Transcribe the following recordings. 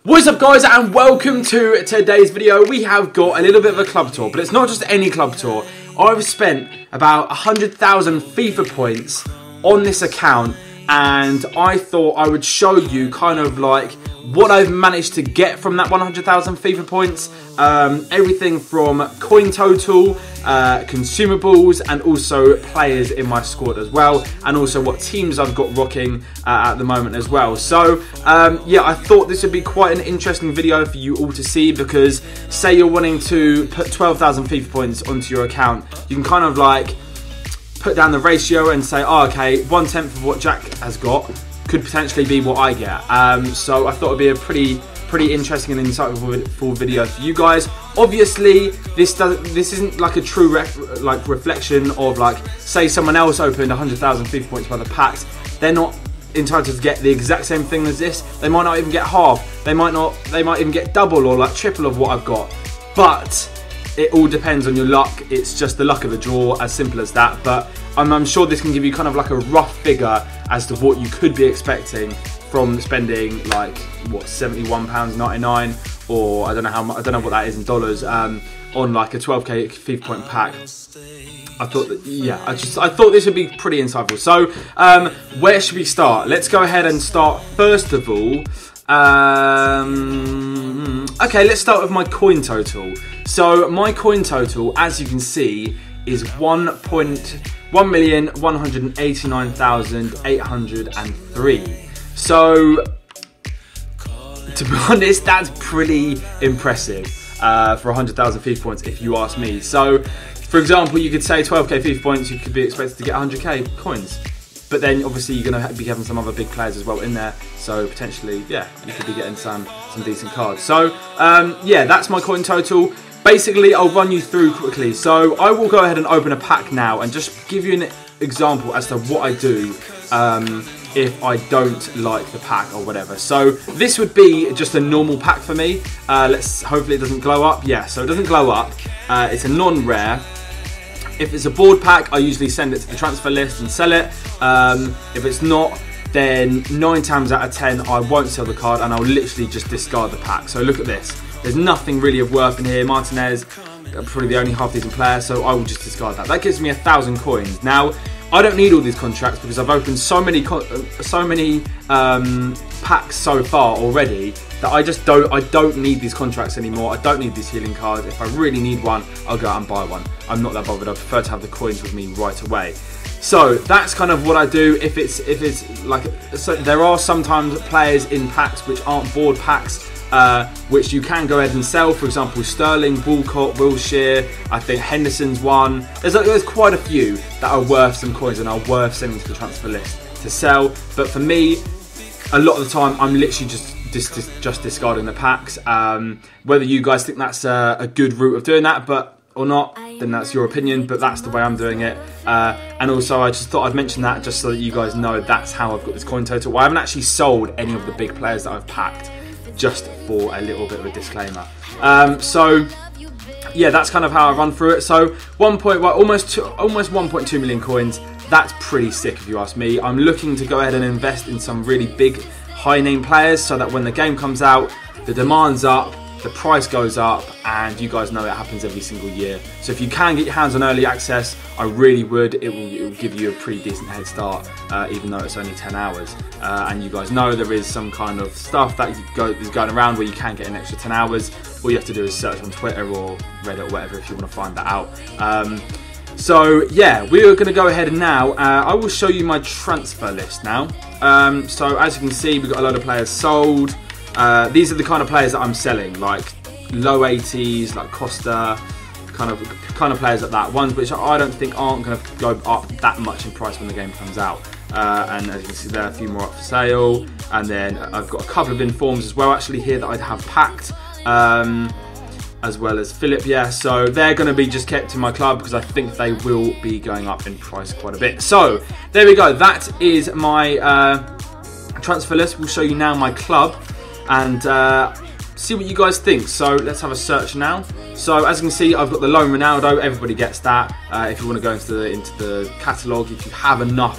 What's up guys, and welcome to today's video. We have got a little bit of a club tour, but it's not just any club tour. I've spent about 100,000 FIFA points on this account, and I thought I would show you kind of like what I've managed to get from that 100,000 FIFA points. Everything from coin total, consumables, and also players in my squad as well, and also what teams I've got rocking at the moment as well. So yeah, I thought this would be quite an interesting video for you all to see, because say you're wanting to put 12,000 FIFA points onto your account, you can kind of like put down the ratio and say, oh, okay, 1/10 of what Jack has got could potentially be what I get. So I thought it'd be a pretty interesting and insightful video for you guys. Obviously, this isn't like a true reflection of, like, say someone else opened 100,000 FIFA points by the packs. They're not entitled to get the exact same thing as this. They might not even get half. They might even get double or like triple of what I've got. But it all depends on your luck. It's just the luck of the draw, as simple as that. But I'm sure this can give you kind of like a rough figure as to what you could be expecting from spending, like, what, £71.99, or I don't know what that is in dollars, on like a 12k FIFA point pack. I thought that, yeah, I thought this would be pretty insightful. So where should we start? Let's go ahead and start first of all. Okay, let's start with my coin total. So my coin total, as you can see, is 1,189,803. So to be honest, that's pretty impressive for 100,000 FIFA points, if you ask me. So for example, you could say 12k FIFA points, you could be expected to get 100k coins. But then obviously you're going to be having some other big players as well in there, so potentially, yeah, you could be getting some decent cards. So yeah, that's my coin total. Basically, I'll run you through quickly. So I will go ahead and open a pack now and just give you an example as to what I do if I don't like the pack or whatever. So this would be just a normal pack for me. Hopefully it doesn't glow up. Yeah, so it doesn't glow up. It's a non-rare. If it's a board pack, I usually send it to the transfer list and sell it. If it's not, then 9 times out of 10, I won't sell the card and I'll literally just discard the pack. So look at this. There's nothing really of worth in here. Martinez, probably the only half-decent player, so I will just discard that. That gives me 1,000 coins. Now, I don't need all these contracts because I've opened so many packs so far already that I don't need these contracts anymore. I don't need these healing cards. If I really need one, I'll go out and buy one. I'm not that bothered. I prefer to have the coins with me right away. So that's kind of what I do. If it's like, so there are sometimes players in packs which aren't board packs, which you can go ahead and sell. For example, Sterling, Walcott, Wilshere, I think Henderson's one. There's quite a few that are worth some coins and are worth sending to the transfer list to sell. But for me, a lot of the time, I'm literally just discarding the packs. Whether you guys think that's a good route of doing that, or not, then that's your opinion, but that's the way I'm doing it. And also, I just thought I'd mention that just so that you guys know that's how I've got this coin total. Well, I haven't actually sold any of the big players that I've packed, just for a little bit of a disclaimer. So yeah, that's kind of how I run through it. So almost 1.2 million coins. That's pretty sick if you ask me. I'm looking to go ahead and invest in some really big high name players so that when the game comes out, the demand's up, the price goes up, and you guys know it happens every single year. So if you can get your hands on early access, I really would. It will give you a pretty decent head start, even though it's only 10 hours. And you guys know there is some kind of stuff that is going around where you can get an extra 10 hours. All you have to do is search on Twitter or Reddit or whatever if you want to find that out. So yeah, we are going to go ahead now. I will show you my transfer list now. So as you can see, we've got a lot of players sold. These are the kind of players that I'm selling, like low 80s, like Costa, kind of players like that. Ones which I don't think aren't going to go up that much in price when the game comes out. And as you can see there, a few more up for sale. And then I've got a couple of informs as well, actually, here that I'd have packed. As well as Philip, yeah. So they're going to be just kept in my club because I think they will be going up in price quite a bit. So there we go. That is my transfer list. We'll show you now my club and see what you guys think. So let's have a search now. So as you can see, I've got the lone Ronaldo. Everybody gets that. If you want to go into the catalogue, if you have enough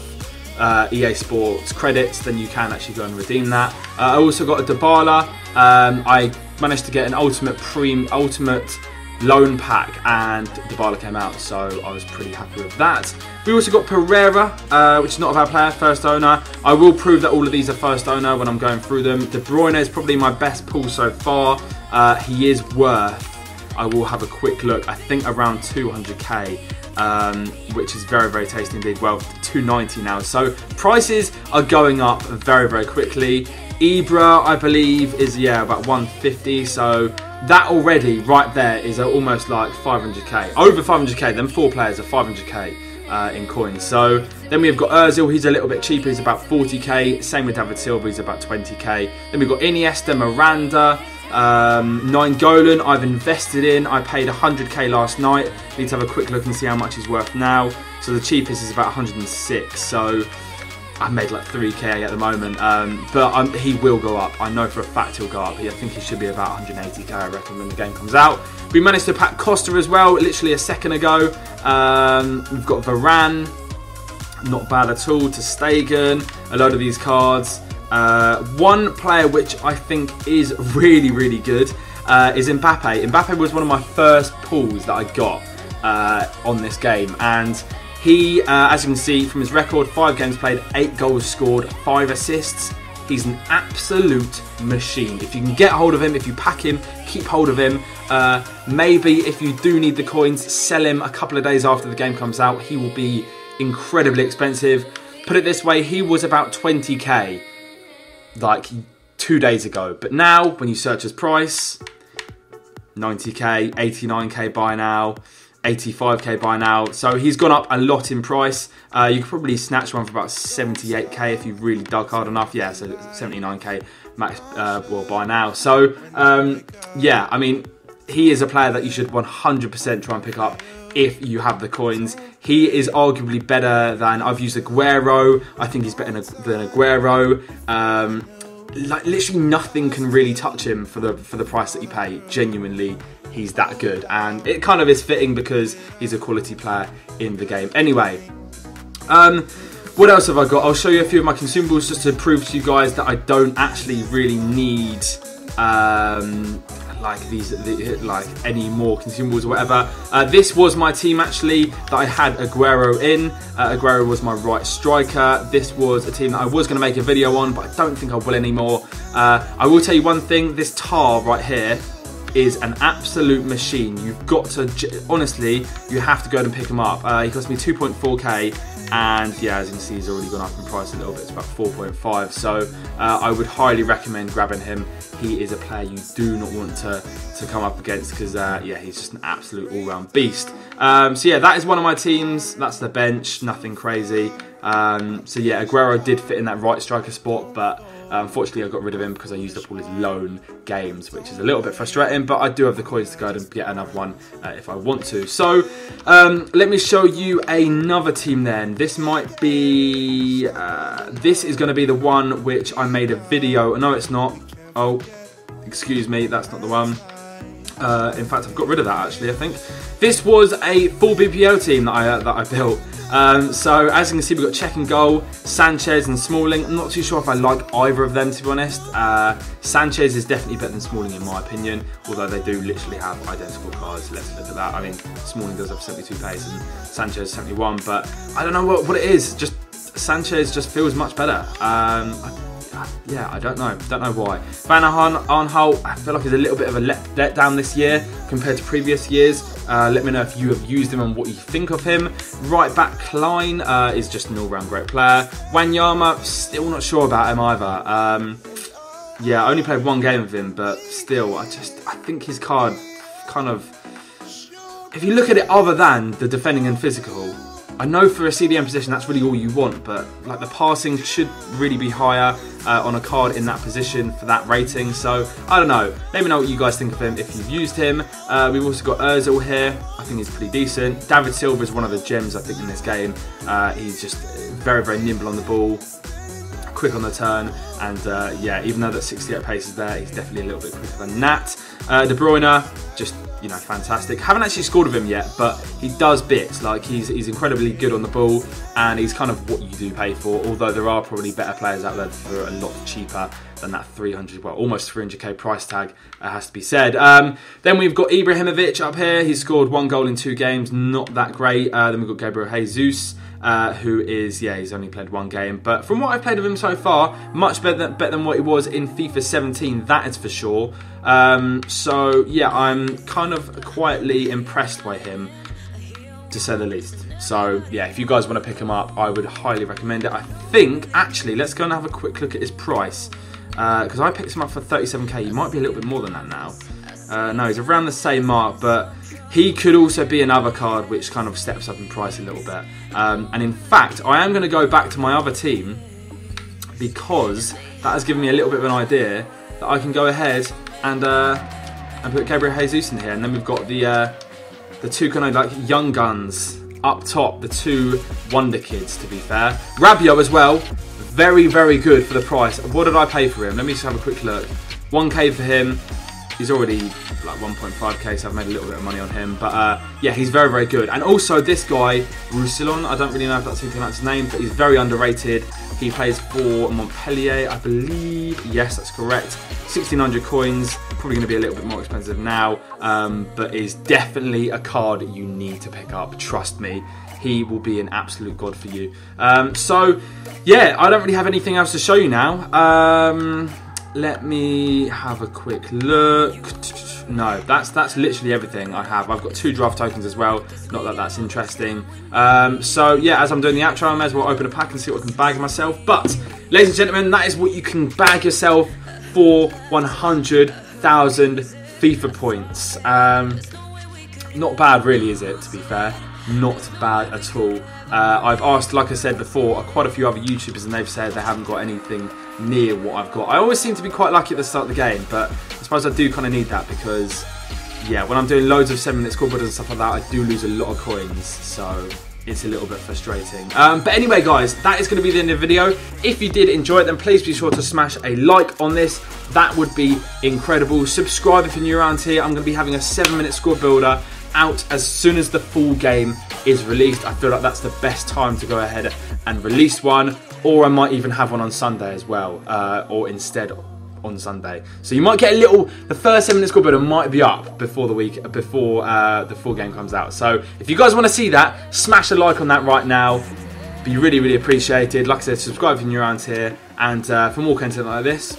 EA Sports credits, then you can actually go and redeem that. I also got a Dybala. I managed to get an ultimate loan pack, and Dybala came out, so I was pretty happy with that. We also got Pereira, which is not of our player, first owner. I will prove that all of these are first owner when I'm going through them. De Bruyne is probably my best pull so far. He is worth, I will have a quick look, I think around 200k, which is very, very tasty indeed. Well, 290 now. So prices are going up very, very quickly. Ibra, I believe, is, yeah, about 150. So that already, right there, is almost like 500k. Over 500k, then 4 players are 500k in coins. So then we've got Ozil, he's a little bit cheaper, he's about 40k. Same with David Silva, he's about 20k. Then we've got Iniesta, Miranda, Nainggolan, I've invested in. I paid 100k last night. Need to have a quick look and see how much he's worth now. So the cheapest is about 106. So I made like 3k at the moment, but he will go up. I know for a fact he'll go up. I think he should be about 180k, I reckon, when the game comes out. We managed to pack Costa as well, literally a second ago. We've got Varane, not bad at all. To Stegen, a load of these cards. One player which I think is really, really good is Mbappe. Mbappe was one of my first pulls that I got on this game, and he, as you can see from his record, 5 games played, 8 goals scored, 5 assists. He's an absolute machine. If you can get hold of him, if you pack him, keep hold of him. Maybe if you do need the coins, sell him a couple of days after the game comes out. He will be incredibly expensive. Put it this way, he was about 20k like 2 days ago. But now, when you search his price, 90k, 89k by now, 85k by now. So he's gone up a lot in price. You could probably snatch one for about 78k if you really dug hard enough. Yeah, so 79k max well by now. So yeah, I mean, he is a player that you should 100% try and pick up if you have the coins. He is arguably better than, I've used Aguero. I think he's better than Aguero. Like literally nothing can really touch him for the price that you pay. Genuinely, he's that good, and it kind of is fitting because he's a quality player in the game. Anyway, what else have I got? I'll show you a few of my consumables just to prove to you guys that I don't actually really need like any more consumables or whatever. This was my team actually that I had Aguero in. Aguero was my right striker. This was a team that I was going to make a video on, but I don't think I will anymore. I will tell you one thing, this Tar right here is an absolute machine. You've got to, honestly, you have to go and pick him up. He cost me 2.4k. And yeah, as you can see, he's already gone up in price a little bit. It's about 4.5. So I would highly recommend grabbing him. He is a player you do not want to come up against because yeah, he's just an absolute all-round beast. So yeah, that is one of my teams. That's the bench, nothing crazy. So yeah, Aguero did fit in that right striker spot, but unfortunately I got rid of him because I used up all his loan games, which is a little bit frustrating, but I do have the coins to go and get another one if I want to. So let me show you another team then. This might be, this is going to be the one which I made a video. No, it's not. Oh, excuse me, that's not the one. In fact, I've got rid of that actually, I think. This was a full BPO team that I built. So as you can see, we've got Czech and goal, Sanchez and Smalling. I'm not too sure if I like either of them, to be honest. Sanchez is definitely better than Smalling in my opinion, although they do literally have identical cards. Let's look at that. I mean, Smalling does have 72 pace and Sanchez 71, but I don't know what it is. Just Sanchez just feels much better. Yeah, I don't know why. Van Aanholt, I feel like he's a little bit of a letdown this year compared to previous years. Let me know if you have used him and what you think of him. Right back Klein is just an all-round great player. Wanyama, still not sure about him either. Yeah, I only played 1 game of him, but still, I think his card kind of, if you look at it other than the defending and physical, I know for a CDM position that's really all you want, but like the passing should really be higher on a card in that position for that rating. So I don't know. Let me know what you guys think of him if you've used him. We've also got Ozil here. I think he's pretty decent. David Silva is one of the gems I think in this game. He's just very, very nimble on the ball, quick on the turn, And yeah, even though that 68 pace is there, he's definitely a little bit quicker than that. De Bruyne, just, you know, fantastic. Haven't actually scored with him yet, but he does bits. Like, he's incredibly good on the ball, and he's kind of what you do pay for, although there are probably better players out there for a lot cheaper than that 300, well, almost 300k price tag, has to be said. Then we've got Ibrahimovic up here. He's scored 1 goal in 2 games, not that great. Then we've got Gabriel Jesus, who is, yeah, he's only played 1 game. But from what I've played of him so far, much better than what he was in FIFA 17, that is for sure. So, yeah, I'm kind of quietly impressed by him, to say the least. So, yeah, if you guys want to pick him up, I would highly recommend it. I think, actually, let's go and have a quick look at his price. Because I picked him up for 37k. He might be a little bit more than that now. No, he's around the same mark, but he could also be another card which kind of steps up in price a little bit. And in fact, I am going to go back to my other team, because that has given me a little bit of an idea that I can go ahead and put Gabriel Jesus in here. And then we've got the 2 kind of like young guns up top, the 2 wonder kids, to be fair. Rabiot as well. Very, very good for the price. What did I pay for him? Let me just have a quick look. 1k for him. He's already like 1.5k, so I've made a little bit of money on him. But yeah, he's very, very good. And also this guy, Roussillon, I don't really know if that's something like his name, but he's very underrated. He plays for Montpellier, I believe. Yes, that's correct. 1,600 coins. Probably going to be a little bit more expensive now, but is definitely a card you need to pick up. Trust me. He will be an absolute god for you. So, yeah, I don't really have anything else to show you now. Let me have a quick look. No, that's literally everything I have. I've got 2 draft tokens as well. Not that that's interesting. So, yeah, as I'm doing the outro, I may as well open a pack and see what I can bag myself. But, ladies and gentlemen, that is what you can bag yourself for 100,000 FIFA points. Not bad, really, is it, to be fair? Not bad at all. I've asked, like I said before, quite a few other YouTubers, and they've said they haven't got anything near what I've got. I always seem to be quite lucky at the start of the game, but I suppose I do kind of need that because, yeah, when I'm doing loads of 7-minute scoreboards and stuff like that, I do lose a lot of coins, so it's a little bit frustrating. But anyway, guys, that is going to be the end of the video. If you did enjoy it, then please be sure to smash a like on this. That would be incredible. Subscribe if you're new around here. I'm going to be having a 7-minute score builder out as soon as the full game is released. I feel like that's the best time to go ahead and release one, or I might even have one on Sunday as well, or instead on Sunday. So you might get a little, the first 7-minute score builder might be up before the full game comes out. So if you guys want to see that, smash a like on that right now. Be really, really appreciated. Like I said, subscribe if you're new around here, and for more content like this,